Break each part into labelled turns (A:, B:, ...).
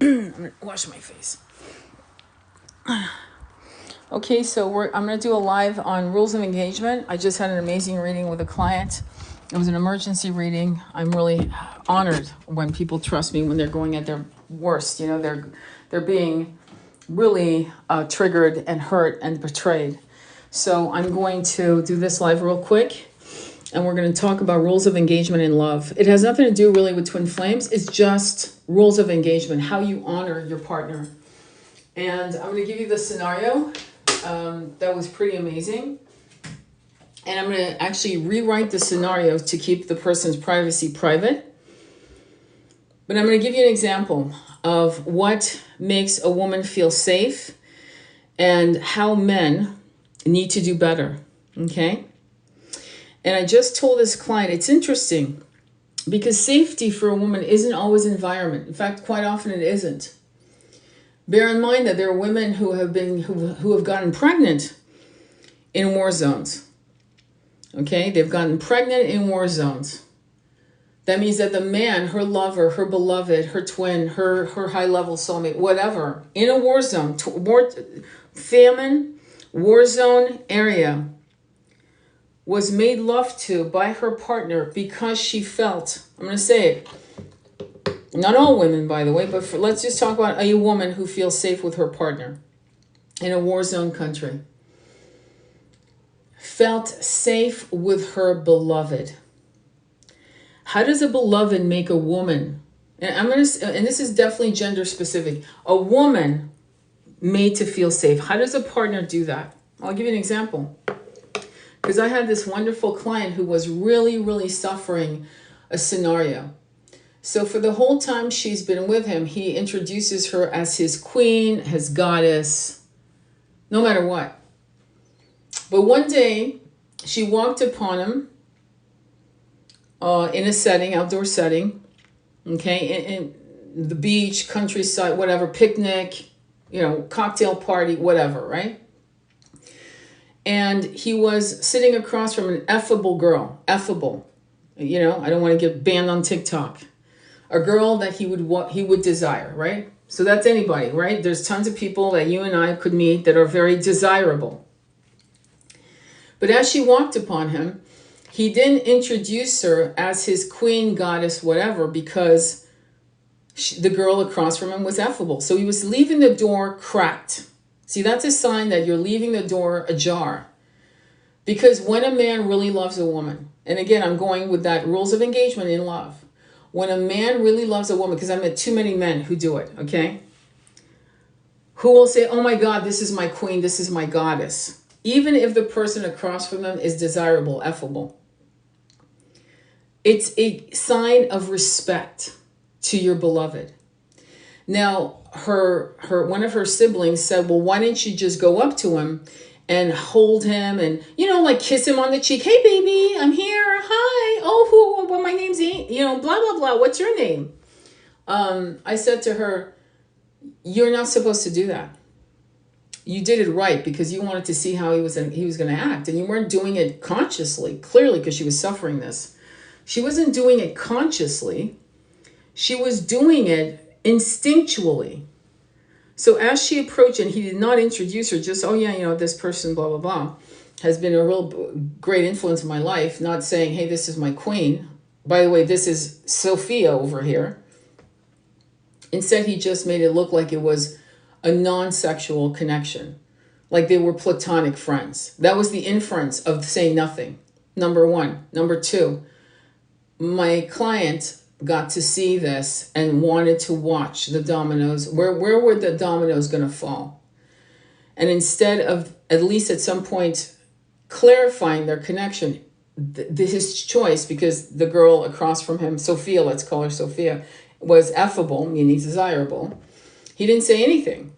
A: I'm gonna wash my face. Okay, so I'm going to do a live on rules of engagement. I just had an amazing reading with a client. It was an emergency reading. I'm really honored when people trust me when they're going at their worst. You know, they're being really triggered and hurt and betrayed. So I'm going to do this live real quick, and we're going to talk about rules of engagement in love. It has nothing to do really with twin flames. It's just rules of engagement, how you honor your partner. And I'm going to give you the scenario. That was pretty amazing. And I'm going to actually rewrite the scenario to keep the person's privacy private. But I'm going to give you an example of what makes a woman feel safe and how men need to do better. Okay? And I just told this client, it's interesting because safety for a woman isn't always environment. In fact, quite often it isn't. Bear in mind that there are women who have gotten pregnant in war zones. Okay, they've gotten pregnant in war zones. That means that the man, her lover, her beloved, her twin, her high-level soulmate, whatever, in a war zone, famine, war zone area, was made love to by her partner because she felt, I'm going to say it, not all women, by the way, but let's just talk about a woman who feels safe with her partner in a war zone country. Felt safe with her beloved. How does a beloved make a woman? And this is definitely gender specific. A woman made to feel safe. How does a partner do that? I'll give you an example. Because I had this wonderful client who was really, really suffering a scenario. So for the whole time she's been with him, he introduces her as his queen, his goddess, no matter what. But one day she walked upon him in a setting, outdoor setting, okay, in the beach, countryside, whatever, picnic, cocktail party, whatever, right? And he was sitting across from an effable girl, effable. I don't want to get banned on TikTok. A girl that he would desire, right? So that's anybody, right? There's tons of people that you and I could meet that are very desirable. But as she walked upon him, he didn't introduce her as his queen, goddess, whatever, because the girl across from him was effable. So he was leaving the door cracked. See, that's a sign that you're leaving the door ajar. Because when a man really loves a woman, and again, I'm going with that rules of engagement in love. When a man really loves a woman, because I met too many men who do it, okay? Who will say, oh my God, this is my queen, this is my goddess. Even if the person across from them is desirable, effable. It's a sign of respect to your beloved. Now, one of her siblings said, well, why didn't you just go up to him and hold him and, like kiss him on the cheek. Hey, baby, I'm here. Hi. Oh, well, my name's, blah, blah, blah. What's your name? I said to her, you're not supposed to do that. You did it right because you wanted to see how he was going to act. And you weren't doing it consciously, clearly, because she was suffering this. She wasn't doing it consciously. She was doing it instinctually. So as she approached, and he did not introduce her, just, this person, blah, blah, blah, has been a real great influence in my life, not saying, hey, this is my queen. By the way, this is Sophia over here. Instead, he just made it look like it was a non-sexual connection, like they were platonic friends. That was the inference of saying nothing, number one. Number two, my client got to see this and wanted to watch the dominoes. Where were the dominoes going to fall? And instead of, at least at some point, clarifying their connection, his choice, because the girl across from him, Sophia, let's call her Sophia, was effable, meaning desirable, he didn't say anything.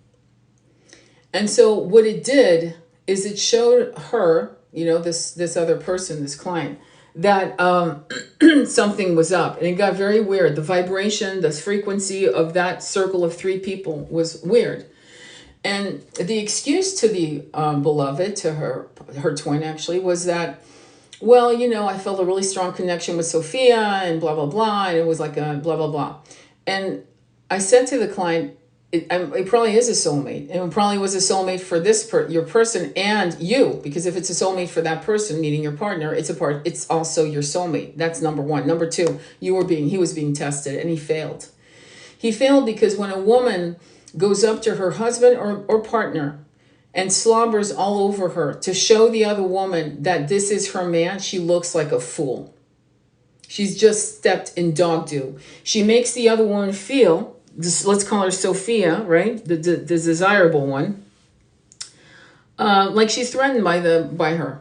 A: And so what it did is it showed her, this other person, this client, that something was up, and it got very weird. The vibration, the frequency of that circle of three people was weird. And the excuse to the beloved, to her twin actually, was that, well, I felt a really strong connection with Sophia and blah, blah, blah. And it was like a blah, blah, blah. And I said to the client, it probably is a soulmate, and it probably was a soulmate for your person and you, because if it's a soulmate for that person, meaning your partner, it's also your soulmate. That's number one. Number two, he was being tested, and he failed. He failed because when a woman goes up to her husband or partner and slobbers all over her to show the other woman that this is her man, she looks like a fool. She's just stepped in dog doo. She makes the other woman feel, let's call her Sophia, right? The desirable one. Like she's threatened by her.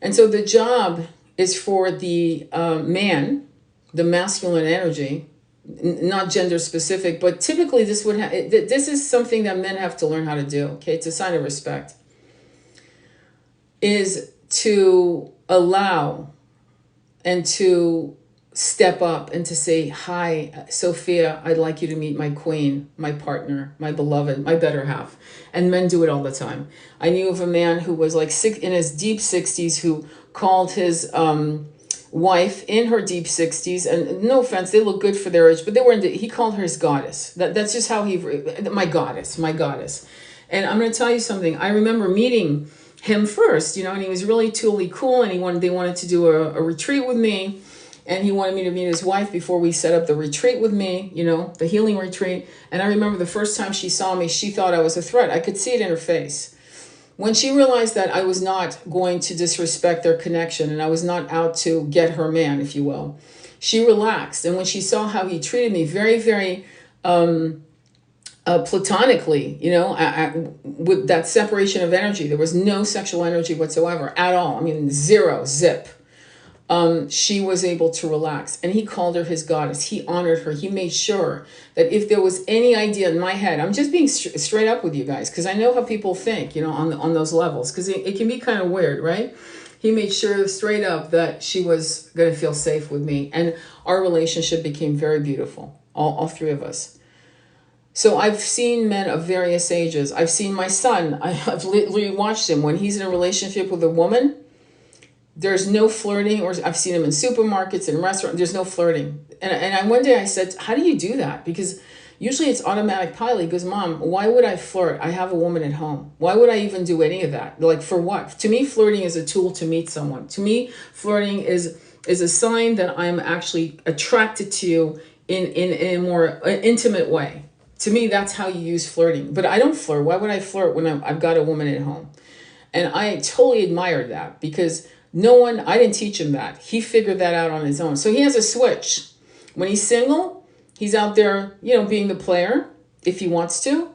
A: And so the job is for the man, the masculine energy, not gender specific, but typically this is something that men have to learn how to do. Okay, it's a sign of respect. Is to allow and to step up and to say, hi, Sophia, I'd like you to meet my queen, my partner, my beloved, my better half. And men do it all the time. I knew of a man who was like in his deep 60s who called his wife in her deep 60s, and no offense, they look good for their age, but he called her his goddess. That's just how my goddess. And I'm going to tell you something. I remember meeting him first, and he was really totally cool, and they wanted to do a retreat with me. And he wanted me to meet his wife before we set up the retreat with me, the healing retreat. And I remember the first time she saw me, she thought I was a threat. I could see it in her face. When she realized that I was not going to disrespect their connection and I was not out to get her man, if you will, she relaxed. And when she saw how he treated me very, very platonically, with that separation of energy, there was no sexual energy whatsoever at all. I mean, zero, zip. She was able to relax, and he called her his goddess. He honored her. He made sure that if there was any idea in my head, I'm just being straight up with you guys, because I know how people think, on those levels, because it can be kind of weird, right? He made sure straight up that she was going to feel safe with me, and our relationship became very beautiful, all three of us. So I've seen men of various ages. I've seen my son. I've literally watched him when he's in a relationship with a woman. There's no flirting, or I've seen him in supermarkets and restaurants. There's no flirting. And one day I said, how do you do that? Because usually it's automatic pilot. He goes, Mom, why would I flirt? I have a woman at home. Why would I even do any of that? Like, for what? To me, flirting is a tool to meet someone. To me, flirting is a sign that I'm actually attracted to you in a more intimate way. To me, that's how you use flirting. But I don't flirt. Why would I flirt when I've got a woman at home? And I totally admired that, because I didn't teach him that. He figured that out on his own. So he has a switch. When he's single, he's out there, being the player if he wants to.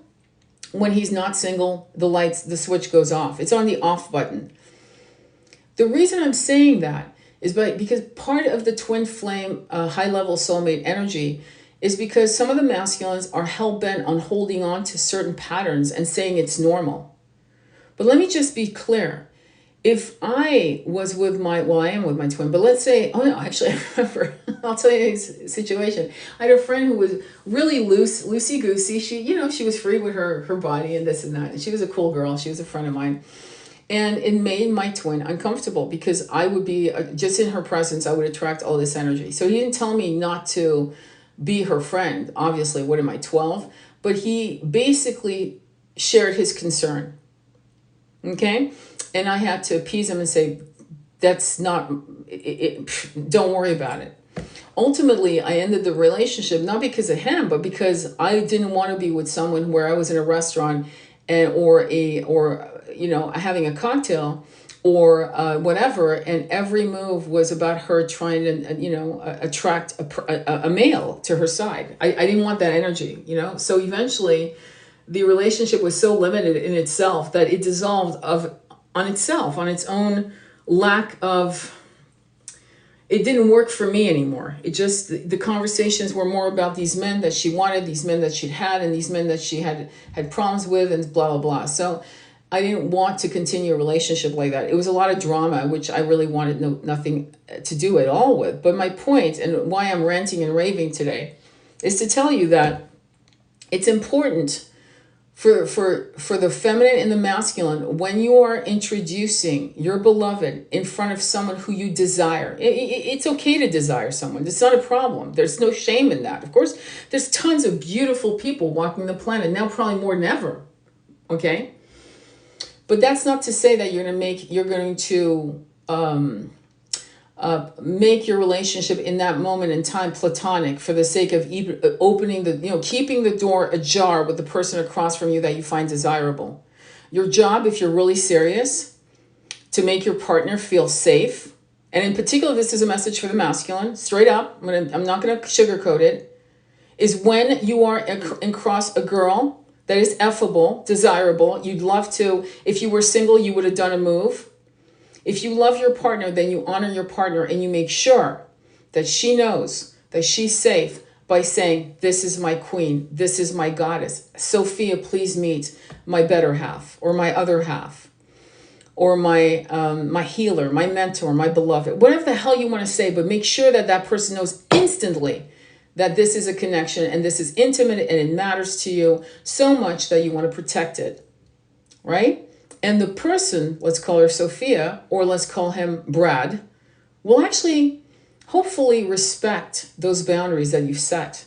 A: When he's not single, the switch goes off. It's on the off button. The reason I'm saying that is because part of the twin flame high-level soulmate energy is because some of the masculines are hell-bent on holding on to certain patterns and saying it's normal. But let me just be clear. If I was I am with my twin, but let's say, actually, I remember, I'll tell you a situation. I had a friend who was really loosey-goosey. She was free with her body and this and that. And she was a cool girl. She was a friend of mine. And it made my twin uncomfortable, because I would be, just in her presence, I would attract all this energy. So he didn't tell me not to be her friend. Obviously, what am I, 12? But he basically shared his concern. Okay? And I had to appease him and say, that's not, don't worry about it. Ultimately, I ended the relationship, not because of him, but because I didn't want to be with someone where I was in a restaurant or having a cocktail or whatever, and every move was about her trying to, attract a male to her side. I didn't want that energy, So eventually, the relationship was so limited in itself that it dissolved on its own lack of, it didn't work for me anymore. It just, the conversations were more about these men that she wanted, these men that she'd had, and these men that she had problems with, and blah, blah, blah. So I didn't want to continue a relationship like that. It was a lot of drama, which I really wanted nothing to do at all with. But my point, and why I'm ranting and raving today, is to tell you that it's important for the feminine and the masculine, when you are introducing your beloved in front of someone who you desire, it's okay to desire someone. It's not a problem. There's no shame in that. Of course, there's tons of beautiful people walking the planet now, probably more than ever. Okay, but that's not to say that you're going to make your relationship in that moment in time platonic for the sake of opening keeping the door ajar with the person across from you that you find desirable. Your job, if you're really serious, to make your partner feel safe, and in particular, this is a message for the masculine, straight up, I'm not going to sugarcoat it, is when you are across a girl that is effable, desirable, you'd love to, if you were single, you would have done a move. If you love your partner, then you honor your partner and you make sure that she knows that she's safe by saying, this is my queen, this is my goddess. Sophia, please meet my better half or my other half or my healer, my mentor, my beloved. Whatever the hell you want to say, but make sure that that person knows instantly that this is a connection and this is intimate and it matters to you so much that you want to protect it, right? And the person, let's call her Sophia, or let's call him Brad, will actually hopefully respect those boundaries that you've set.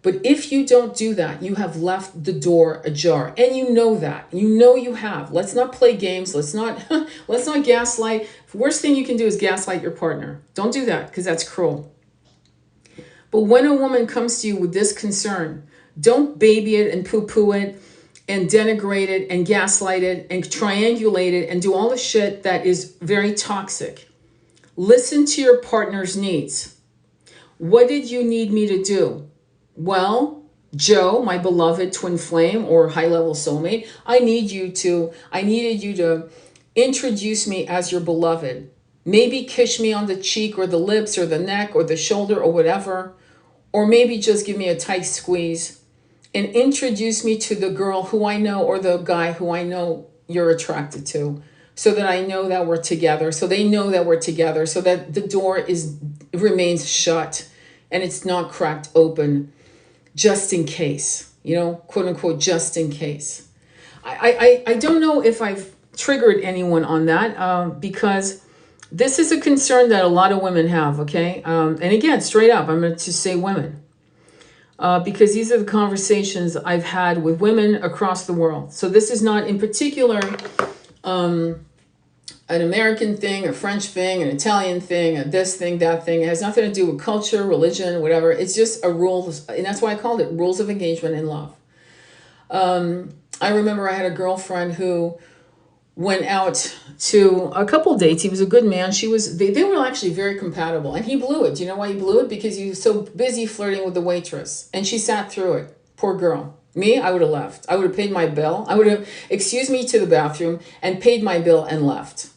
A: But if you don't do that, you have left the door ajar. And you know that. You know you have. Let's not play games. Let's not gaslight. The worst thing you can do is gaslight your partner. Don't do that, because that's cruel. But when a woman comes to you with this concern, don't baby it and poo-poo it and denigrate it and gaslight it and triangulate it and do all the shit that is very toxic. Listen to your partner's needs. What did you need me to do? Well, Joe, my beloved twin flame or high-level soulmate, I needed you to introduce me as your beloved. Maybe kiss me on the cheek or the lips or the neck or the shoulder or whatever. Or maybe just give me a tight squeeze and introduce me to the girl who I know or the guy who I know you're attracted to, so that I know that we're together, so they know that we're together, so that the door remains shut and it's not cracked open, just in case, quote unquote, just in case. I don't know if I've triggered anyone on that because this is a concern that a lot of women have, okay? And again, straight up, I'm going to say women. Because these are the conversations I've had with women across the world. So this is not in particular an American thing, a French thing, an Italian thing, a this thing, that thing. It has nothing to do with culture, religion, whatever. It's just a rules, and that's why I called it rules of engagement in love. I remember I had a girlfriend who went out to a couple dates. He was a good man. They were actually very compatible, and he blew it. Do you know why he blew it? Because he was so busy flirting with the waitress, and she sat through it. Poor girl. Me, I would have left. I would have paid my bill. I would have excused me to the bathroom and paid my bill and left.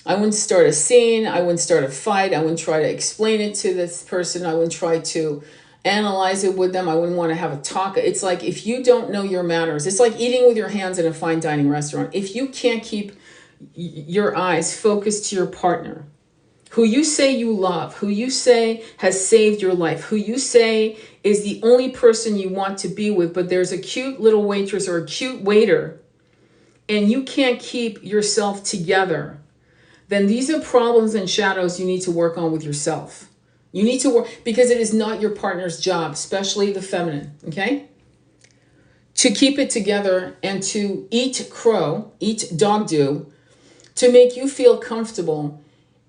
A: I wouldn't start a scene. I wouldn't start a fight. I wouldn't try to explain it to this person. I wouldn't try to analyze it with them. I wouldn't want to have a talk. It's like if you don't know your manners, it's like eating with your hands in a fine dining restaurant. If you can't keep your eyes focused to your partner, who you say you love, who you say has saved your life, who you say is the only person you want to be with, but there's a cute little waitress or a cute waiter, and you can't keep yourself together, then these are problems and shadows you need to work on with yourself. You need to work, because it is not your partner's job, especially the feminine, okay? To keep it together and to eat dog do, to make you feel comfortable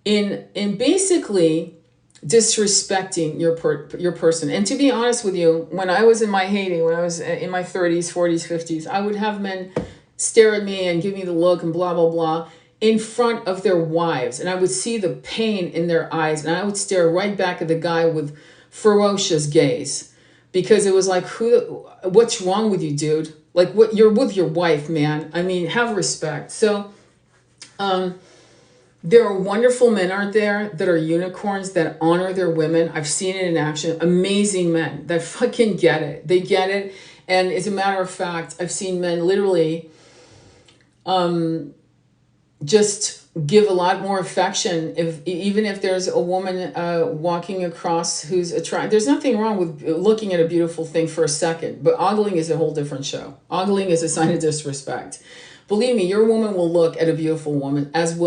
A: in basically disrespecting your person. And to be honest with you, when I was in my heyday, when I was in my 30s, 40s, 50s, I would have men stare at me and give me the look and blah, blah, blah, in front of their wives, and I would see the pain in their eyes, and I would stare right back at the guy with ferocious gaze, because it was like, what's wrong with you, dude? Like, what, you're with your wife, man. I mean, have respect. So there are wonderful men out there that are unicorns that honor their women. I've seen it in action. Amazing men that fucking get it. They get it. And as a matter of fact, I've seen men literally just give a lot more affection even if there's a woman walking across who's attractive. There's nothing wrong with looking at a beautiful thing for a second, but ogling is a whole different show. Ogling is a sign of disrespect. Believe me, your woman will look at a beautiful woman as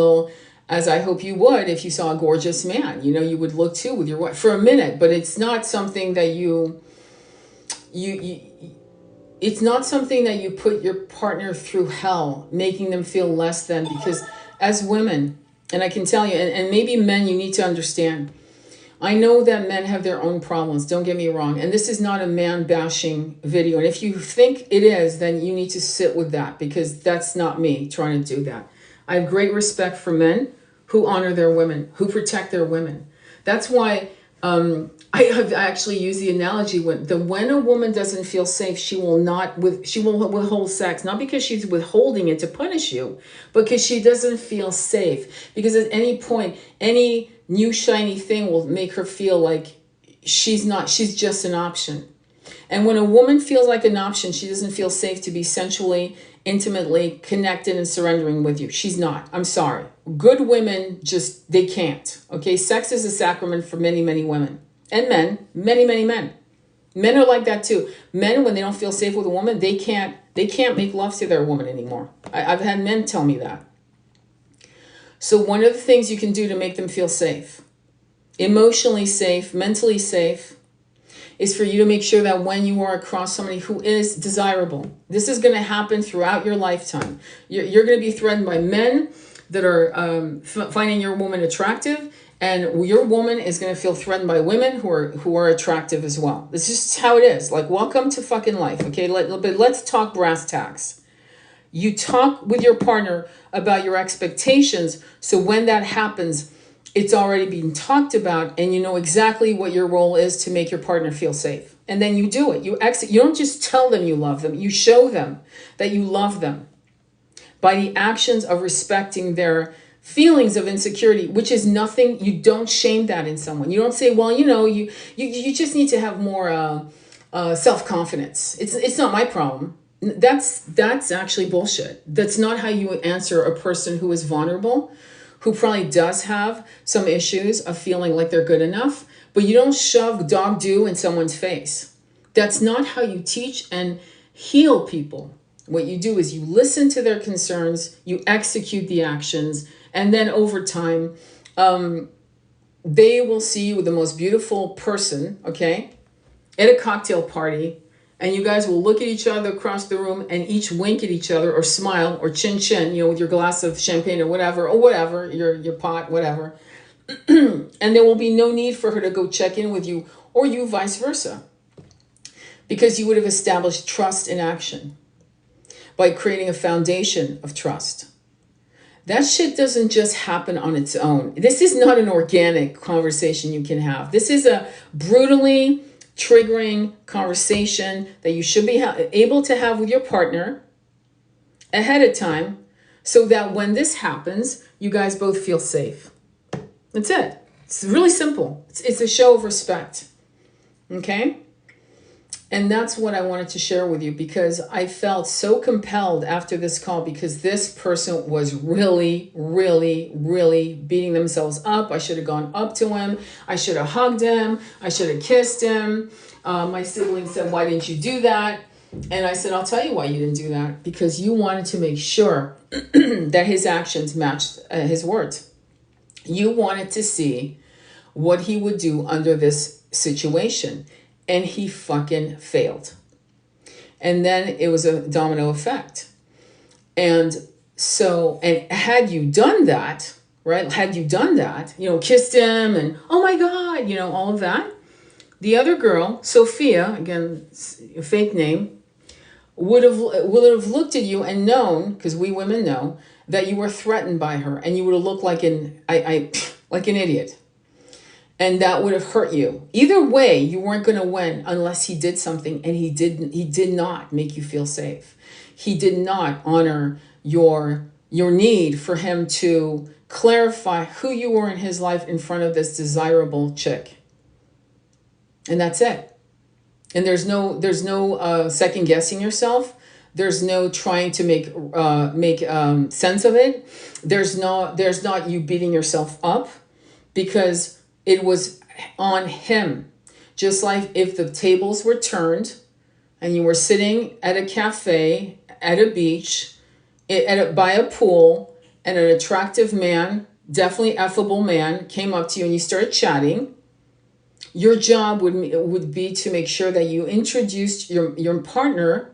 A: I hope you would if you saw a gorgeous man. You would look too with your wife for a minute, but it's not something that you it's not something that you put your partner through hell, making them feel less than, because as women, and I can tell you, and maybe men, you need to understand, I know that men have their own problems, don't get me wrong, and this is not a man bashing video, and if you think it is, then you need to sit with that, because that's not me trying to do that. I have great respect for men who honor their women, who protect their women. That's why I have actually used the analogy when a woman doesn't feel safe, she will withhold sex, not because she's withholding it to punish you, but because she doesn't feel safe. Because at any point, any new shiny thing will make her feel like she's just an option. And when a woman feels like an option, she doesn't feel safe to be sensually, intimately connected and surrendering with you. She's not. I'm sorry. Good women they can't. Okay? Sex is a sacrament for many, many women. And men. Many, many men. Men are like that too. Men, when they don't feel safe with a woman, they can't make love to their woman anymore. I've had men tell me that. So one of the things you can do to make them feel safe, emotionally safe, mentally safe, is for you to make sure that when you are across somebody who is desirable, this is going to happen throughout your lifetime. You're going to be threatened by men that are finding your woman attractive, and your woman is going to feel threatened by women who are attractive as well. This is just how it is. Like, welcome to fucking life, okay? But let's talk brass tacks. You talk with your partner about your expectations, so when that happens, it's already been talked about, and you know exactly what your role is to make your partner feel safe. And then you do it. You don't just tell them you love them. You show them that you love them by the actions of respecting their feelings of insecurity, which is nothing. You don't shame that in someone. You don't say, well, you just need to have more self-confidence. It's not my problem. That's actually bullshit. That's not how you answer a person who is vulnerable, who probably does have some issues of feeling like they're good enough, but you don't shove dog do in someone's face. That's not how you teach and heal people. What you do is you listen to their concerns, you execute the actions, and then over time, they will see you with the most beautiful person, okay, at a cocktail party, and you guys will look at each other across the room and each wink at each other or smile or chin, with your glass of champagne or whatever, your pot, whatever. And there will be no need for her to go check in with you, or you vice versa, because you would have established trust in action by creating a foundation of trust. That shit doesn't just happen on its own. This is not an organic conversation you can have. This is a brutally triggering conversation that you should be able to have with your partner ahead of time, so that when this happens, you guys both feel safe. That's it. It's really simple. It's a show of respect. Okay? And that's what I wanted to share with you, because I felt so compelled after this call, because this person was really, really, really beating themselves up. I should have gone up to him. I should have hugged him. I should have kissed him. My sibling said, why didn't you do that? And I said, I'll tell you why you didn't do that. Because you wanted to make sure that his actions matched his words. You wanted to see what he would do under this situation. And he fucking failed. And then it was a domino effect. And so, and had you done that, right? Had you done that, kissed him and, oh my God, all of that. The other girl, Sophia, again, a fake name, would have looked at you and known, because we women know, that you were threatened by her, and you would have looked like like an idiot. And that would have hurt you. Either way, you weren't going to win unless he did something, and he did not make you feel safe. He did not honor your need for him to clarify who you were in his life in front of this desirable chick. And that's it. And there's no second guessing yourself. There's no trying to make sense of it. There's not you beating yourself up, because it was on him. Just like if the tables were turned and you were sitting at a cafe, at a beach, by a pool, and an attractive man, definitely affable man, came up to you and you started chatting, your job would be to make sure that you introduced your partner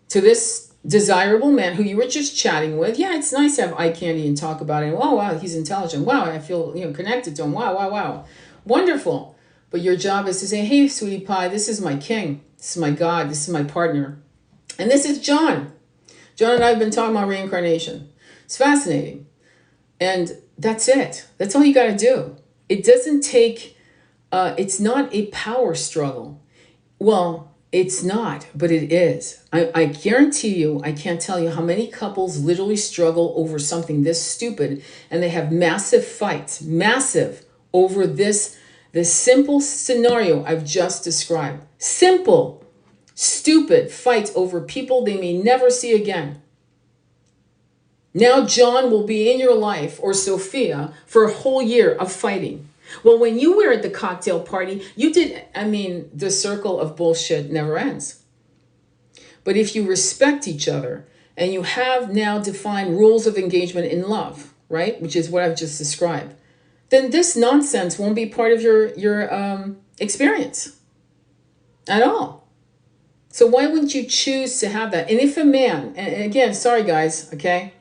A: to this desirable man who you were just chatting with. Yeah, it's nice to have eye candy and talk about it. Wow, he's intelligent. Wow, I feel connected to him. Wow. Wonderful. But your job is to say, hey, sweetie pie, this is my king. This is my God. This is my partner. And this is John. John and I have been talking about reincarnation. It's fascinating. And that's it. That's all you got to do. It doesn't take, it's not a power struggle. Well, it's not, but it is. I guarantee you, I can't tell you how many couples literally struggle over something this stupid, and they have massive fights, massive, over this simple scenario I've just described. Simple, stupid fights over people they may never see again. Now John will be in your life, or Sophia, for a whole year of fighting. Well, when you were at the cocktail party, the circle of bullshit never ends. But if you respect each other and you have now defined rules of engagement in love, right, which is what I've just described, then this nonsense won't be part of your experience at all. So why wouldn't you choose to have that? And if a man, and again, sorry guys, okay,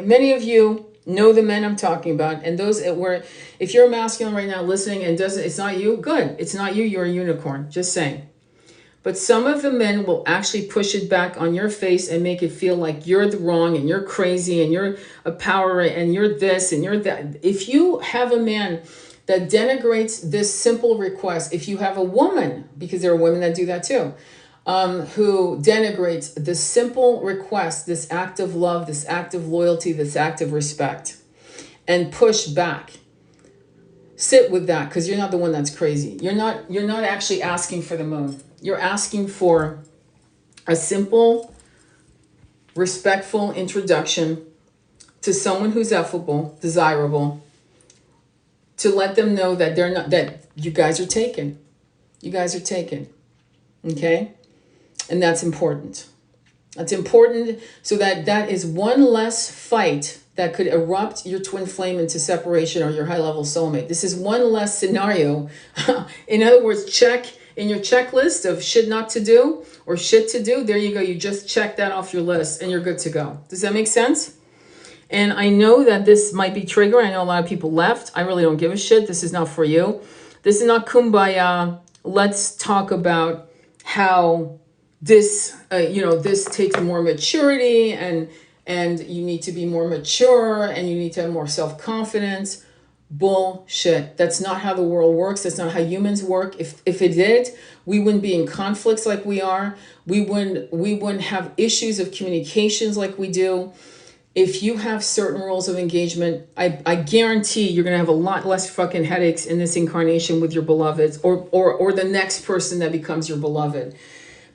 A: many of you know the men I'm talking about, and those where, if you're a masculine right now listening and it's not you, good. It's not you, you're a unicorn, just saying. But some of the men will actually push it back on your face and make it feel like you're the wrong and you're crazy and you're a power and you're this and you're that. If you have a man that denigrates this simple request, if you have a woman, because there are women that do that too, who denigrates this simple request, this act of love, this act of loyalty, this act of respect, and push back. Sit with that, because you're not the one that's crazy. You're not actually asking for the moon. You're asking for a simple, respectful introduction to someone who's affable, desirable, to let them know that that you guys are taken. You guys are taken. Okay? And that's important. That's important, so that is one less fight that could erupt your twin flame into separation, or your high-level soulmate. This is one less scenario. In other words, check in your checklist of shit not to do or shit to do. There you go. You just check that off your list and you're good to go. Does that make sense? And I know that this might be triggering. I know a lot of people left. I really don't give a shit. This is not for you. This is not kumbaya. Let's talk about how this, this takes more maturity, and you need to be more mature, and you need to have more self-confidence. Bullshit. That's not how the world works. That's not how humans work. If it did, we wouldn't be in conflicts like we are. We wouldn't have issues of communications like we do. If you have certain rules of engagement, I guarantee you're going to have a lot less fucking headaches in this incarnation with your beloveds, or the next person that becomes your beloved.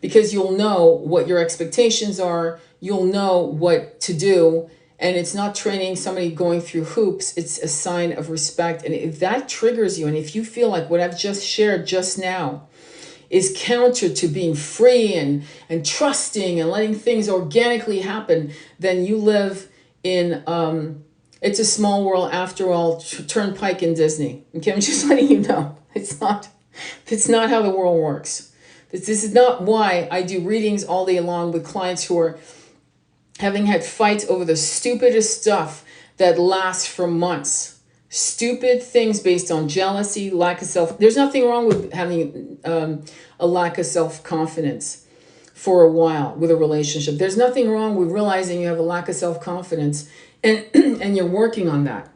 A: Because you'll know what your expectations are, you'll know what to do, and it's not training somebody going through hoops, it's a sign of respect. And if that triggers you, and if you feel like what I've just shared just now is counter to being free and trusting and letting things organically happen, then you live in, it's a small world after all, Turnpike in Disney. Okay, I'm just letting you know. It's not how the world works. This is not why I do readings all day long with clients who are having had fights over the stupidest stuff that lasts for months. Stupid things based on jealousy, lack of self. There's nothing wrong with having a lack of self-confidence for a while with a relationship. There's nothing wrong with realizing you have a lack of self-confidence, and you're working on that.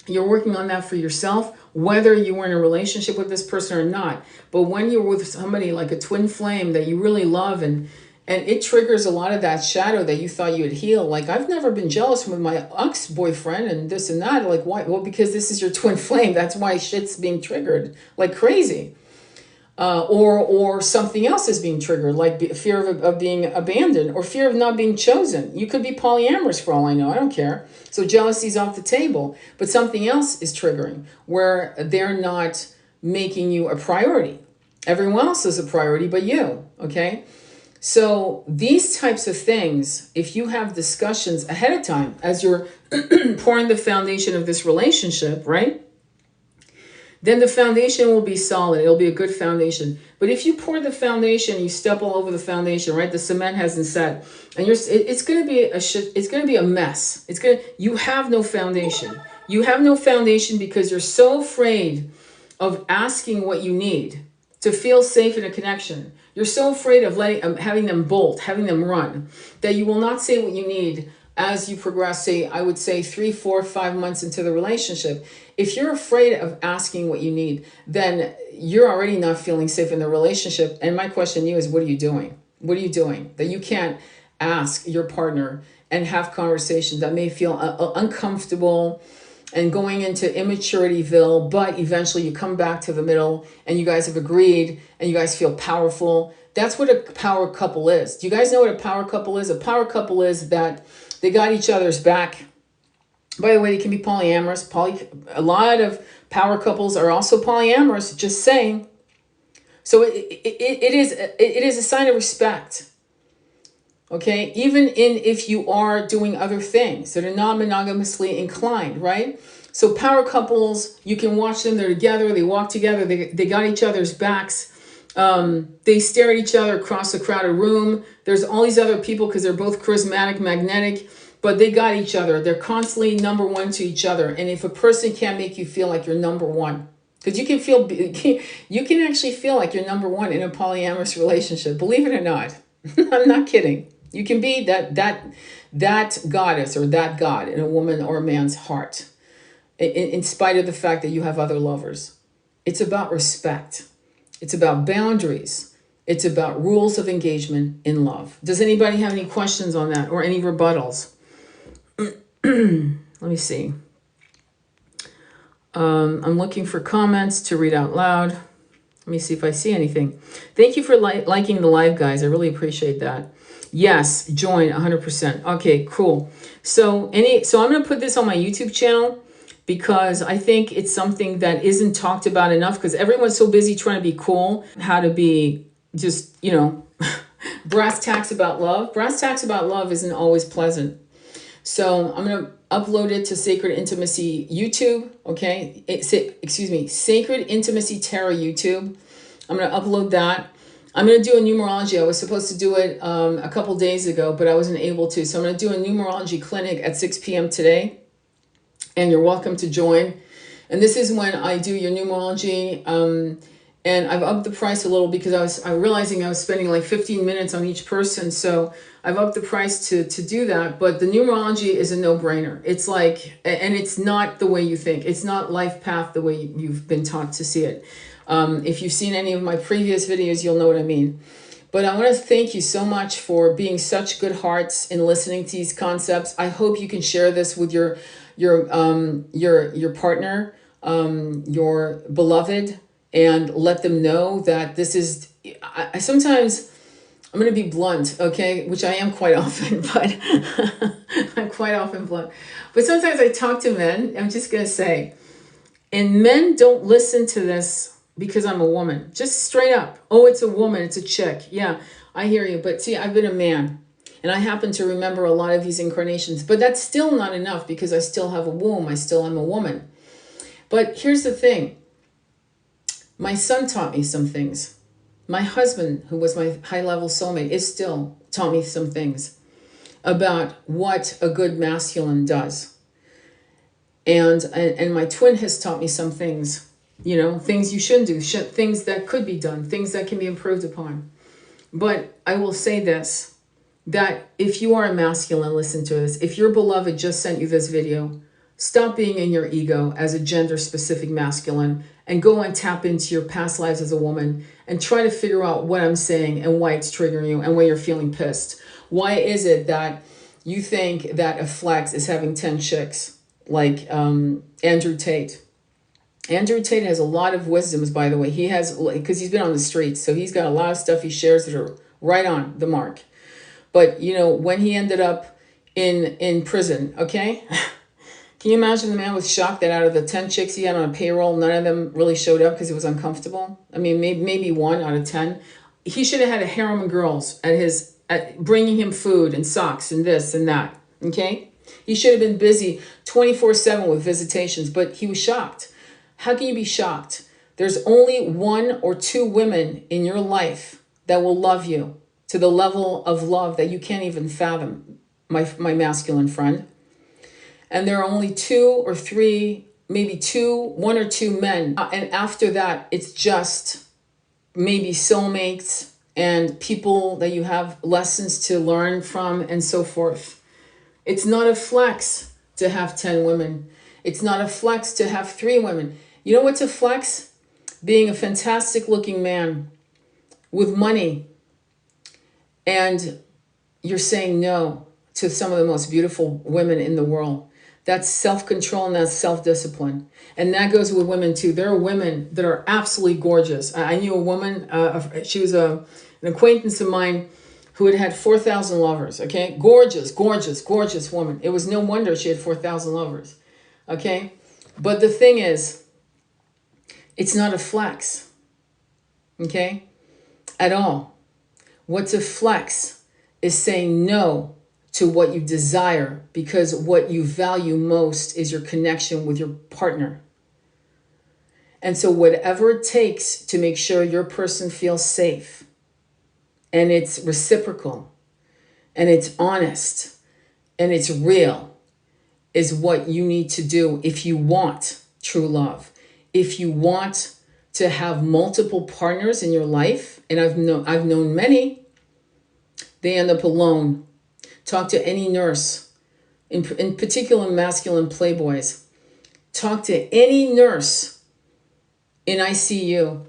A: You're working on that for yourself, whether you were in a relationship with this person or not. But when you're with somebody like a twin flame that you really love, and it triggers a lot of that shadow that you thought you would heal. Like, I've never been jealous with my ex-boyfriend and this and that. Like, why? Well, because this is your twin flame. That's why shit's being triggered like crazy. or something else is being triggered, like fear of being abandoned or fear of not being chosen. You could be polyamorous for all I know. I don't care. So jealousy's off the table, but something else is triggering where they're not making you a priority. Everyone else is a priority but you, okay? So these types of things, if you have discussions ahead of time as you're pouring the foundation of this relationship, right? Then the foundation will be solid. It'll be a good foundation. But if you pour the foundation, you step all over the foundation, right? The cement hasn't set, and it's going to be it's going to be a mess. You have no foundation. You have no foundation because you're so afraid of asking what you need to feel safe in a connection. You're so afraid of having them bolt, having them run, that you will not say what you need as you progress, say, I would say 3, 4, 5 months into the relationship. If you're afraid of asking what you need, then you're already not feeling safe in the relationship. And my question to you is, what are you doing? What are you doing that you can't ask your partner and have conversations that may feel uncomfortable and going into immaturityville, but eventually you come back to the middle and you guys have agreed and you guys feel powerful. That's what a power couple is. Do you guys know what a power couple is? A power couple is that they got each other's back. By the way, they can be polyamorous. A lot of power couples are also polyamorous, just saying. So it is a sign of respect. Okay, even if you are doing other things that are non-monogamously inclined, right? So power couples, you can watch them, they're together, they walk together, they got each other's backs. They stare at each other across a crowded room. There's all these other people because they're both charismatic, magnetic, but they got each other. They're constantly number one to each other. And if a person can't make you feel like you're number one, because you can actually feel like you're number one in a polyamorous relationship, believe it or not. I'm not kidding. You can be that goddess or that god in a woman or a man's heart, in spite of the fact that you have other lovers. It's about respect. It's about boundaries. It's about rules of engagement in love. Does anybody have any questions on that or any rebuttals? Let me see. I'm looking for comments to read out loud. Let me see if I see anything. Thank you for liking the live, guys. I really appreciate that. Yes, join 100%. Okay, cool. So I'm going to put this on my YouTube channel because I think it's something that isn't talked about enough because everyone's so busy trying to be cool, how to be just, brass tacks about love. Brass tacks about love isn't always pleasant. So I'm going to upload it to Sacred Intimacy YouTube, okay? Sacred Intimacy Tarot YouTube. I'm going to upload that. I'm going to do a numerology. I was supposed to do it a couple days ago, but I wasn't able to. So I'm going to do a numerology clinic at 6 p.m. today. And you're welcome to join. And this is when I do your numerology. And I've upped the price a little because I was realizing I was spending like 15 minutes on each person. So I've upped the price to do that. But the numerology is a no-brainer. It's like, and it's not the way you think. It's not life path the way you've been taught to see it. If you've seen any of my previous videos, you'll know what I mean. But I want to thank you so much for being such good hearts in listening to these concepts. I hope you can share this with your partner, your beloved, and let them know that this is, sometimes I'm going to be blunt, okay, which I am quite often, but I'm quite often blunt. But sometimes I talk to men, I'm just going to say, and men don't listen to this because I'm a woman, just straight up. Oh, it's a woman, it's a chick. Yeah, I hear you. But see, I've been a man. And I happen to remember a lot of these incarnations, but that's still not enough because I still have a womb. I still am a woman. But here's the thing. My son taught me some things. My husband, who was my high-level soulmate, is still taught me some things about what a good masculine does. And my twin has taught me some things, things you shouldn't do, things that could be done, things that can be improved upon. But I will say this. That if you are a masculine, listen to this. If your beloved just sent you this video, stop being in your ego as a gender-specific masculine and go and tap into your past lives as a woman and try to figure out what I'm saying and why it's triggering you and why you're feeling pissed. Why is it that you think that a flex is having 10 chicks like Andrew Tate? Andrew Tate has a lot of wisdoms, by the way. He has, because he's been on the streets, so he's got a lot of stuff he shares that are right on the mark. But, you know, when he ended up in prison, okay? Can you imagine the man was shocked that out of the 10 chicks he had on a payroll, none of them really showed up because it was uncomfortable? I mean, maybe 1 out of 10. He should have had a harem of girls at bringing him food and socks and this and that, okay? He should have been busy 24/7 with visitations, but he was shocked. How can you be shocked? There's only 1 or 2 women in your life that will love you to the level of love that you can't even fathom, my masculine friend. And there are only 2 or 3, maybe 1 or 2 men. And after that, it's just maybe soulmates and people that you have lessons to learn from and so forth. It's not a flex to have 10 women. It's not a flex to have 3 women. You know what's a flex? Being a fantastic looking man with money, and you're saying no to some of the most beautiful women in the world. That's self-control and that's self-discipline. And that goes with women too. There are women that are absolutely gorgeous. I knew a woman, she was an acquaintance of mine who had 4,000 lovers, okay? Gorgeous, gorgeous, gorgeous woman. It was no wonder she had 4,000 lovers, okay? But the thing is, it's not a flex, okay? At all. What's a flex is saying no to what you desire, because what you value most is your connection with your partner. And so whatever it takes to make sure your person feels safe, and it's reciprocal, and it's honest, and it's real, is what you need to do if you want true love. If you want to have multiple partners in your life, and I've known many, they end up alone. Talk to any nurse, in particular masculine playboys. Talk to any nurse in ICU.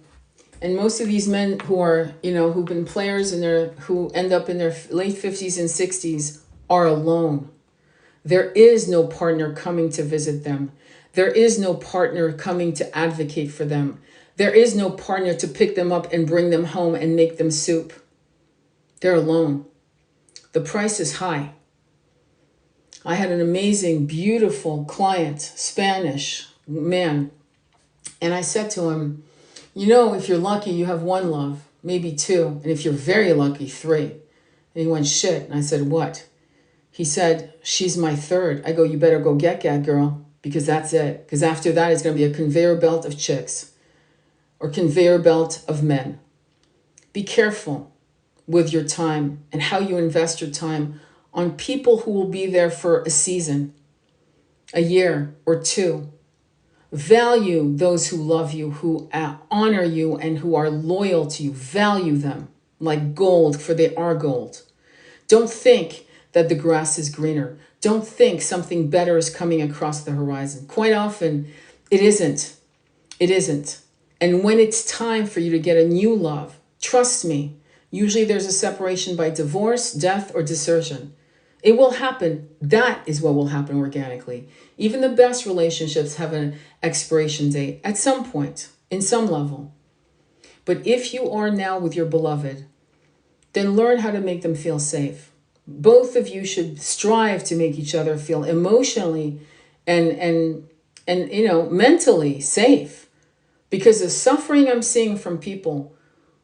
A: And most of these men who are, who've been players who end up in their late 50s and 60s are alone. There is no partner coming to visit them. There is no partner coming to advocate for them. There is no partner to pick them up and bring them home and make them soup. They're alone. The price is high. I had an amazing, beautiful client, Spanish man. And I said to him, if you're lucky, you have 1 love, maybe 2. And if you're very lucky, 3. And he went, shit. And I said, what? He said, she's my 3rd. I go, you better go get that girl, because that's it. Because after that, it's going to be a conveyor belt of chicks or conveyor belt of men. Be careful with your time and how you invest your time on people who will be there for a season, a year or 2. Value those who love you, who honor you, and who are loyal to you. Value them like gold, for they are gold. Don't think that the grass is greener. Don't think something better is coming across the horizon. Quite often, it isn't. It isn't. And when it's time for you to get a new love, trust me, usually there's a separation by divorce, death, or desertion. It will happen. That is what will happen organically. Even the best relationships have an expiration date at some point, in some level. But if you are now with your beloved, then learn how to make them feel safe. Both of you should strive to make each other feel emotionally and mentally safe. Because the suffering I'm seeing from people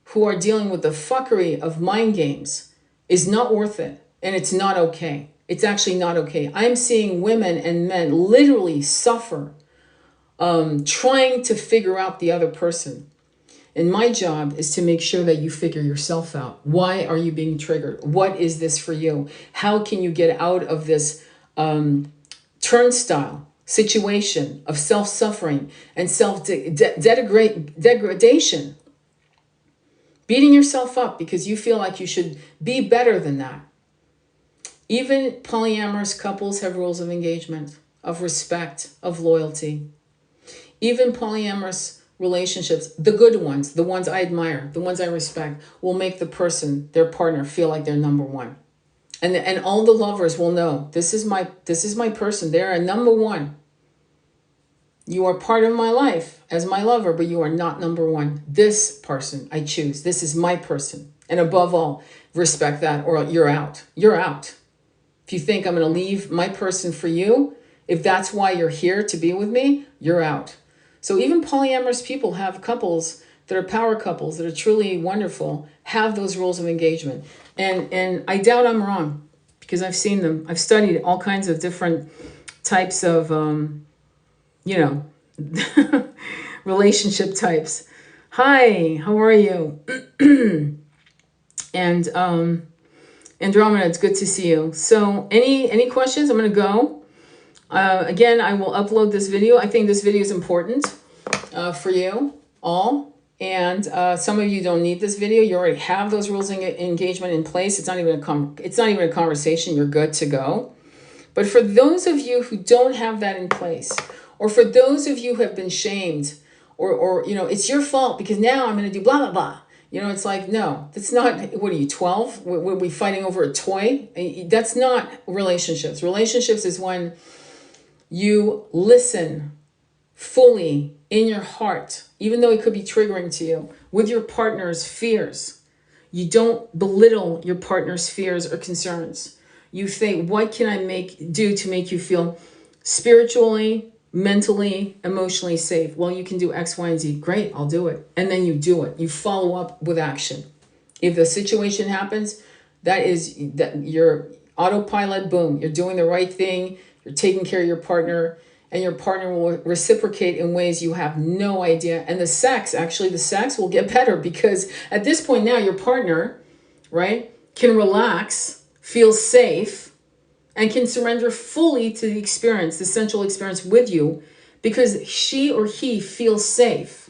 A: who are dealing with the fuckery of mind games is not worth it. And it's not okay. It's actually not okay. I'm seeing women and men literally suffer trying to figure out the other person. And my job is to make sure that you figure yourself out. Why are you being triggered? What is this for you? How can you get out of this turnstile situation of self-suffering and self-degradation? Beating yourself up because you feel like you should be better than that. Even polyamorous couples have rules of engagement, of respect, of loyalty. Even polyamorous relationships, the good ones, the ones I admire, the ones I respect, will make the person, their partner, feel like they're number one. And all the lovers will know, this is my person. They're a number one. You are part of my life as my lover, but you are not number one. This person I choose. This is my person. And above all, respect that or you're out. You're out. If you think I'm going to leave my person for you, if that's why you're here to be with me, you're out. So even polyamorous people have couples that are power couples that are truly wonderful, have those rules of engagement. And I doubt I'm wrong because I've seen them. I've studied all kinds of different types of, relationship types. Hi, how are you? And Andromeda, it's good to see you. So any questions? I'm going to go. Again, I will upload this video. I think this video is important for you all. And some of you don't need this video. You already have those rules of engagement in place. It's not even a conversation. You're good to go. But for those of you who don't have that in place, or for those of you who have been shamed, or it's your fault because now I'm going to do blah, blah, blah. It's like, no, that's not, what are you, 12? Were we fighting over a toy? That's not relationships. Relationships is when you listen fully in your heart, even though it could be triggering to you, with your partner's fears. You don't belittle your partner's fears or concerns. You think, what can I do to make you feel spiritually, mentally, emotionally safe? Well, you can do X, Y, and Z. Great, I'll do it. And then you do it. You follow up with action. If the situation happens, that your autopilot, boom, you're doing the right thing. You're taking care of your partner, and your partner will reciprocate in ways you have no idea. And the sex will get better because at this point now, your partner, right, can relax, feel safe, and can surrender fully to the experience, the sensual experience with you, because she or he feels safe.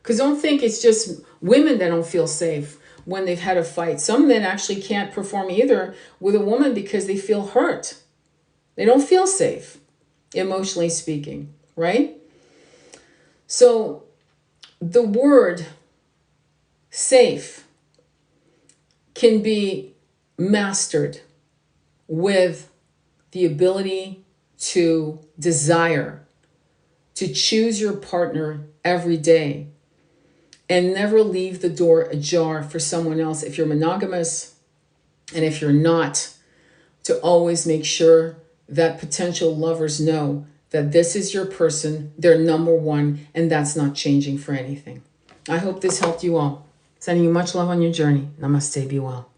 A: Because don't think it's just women that don't feel safe when they've had a fight. Some men actually can't perform either with a woman because they feel hurt. They don't feel safe, emotionally speaking, right? So the word safe can be mastered with the ability to desire, to choose your partner every day and never leave the door ajar for someone else. If you're monogamous and if you're not, to always make sure that potential lovers know that this is your person, they're number one, and that's not changing for anything. I hope this helped you all. Sending you much love on your journey. Namaste, be well.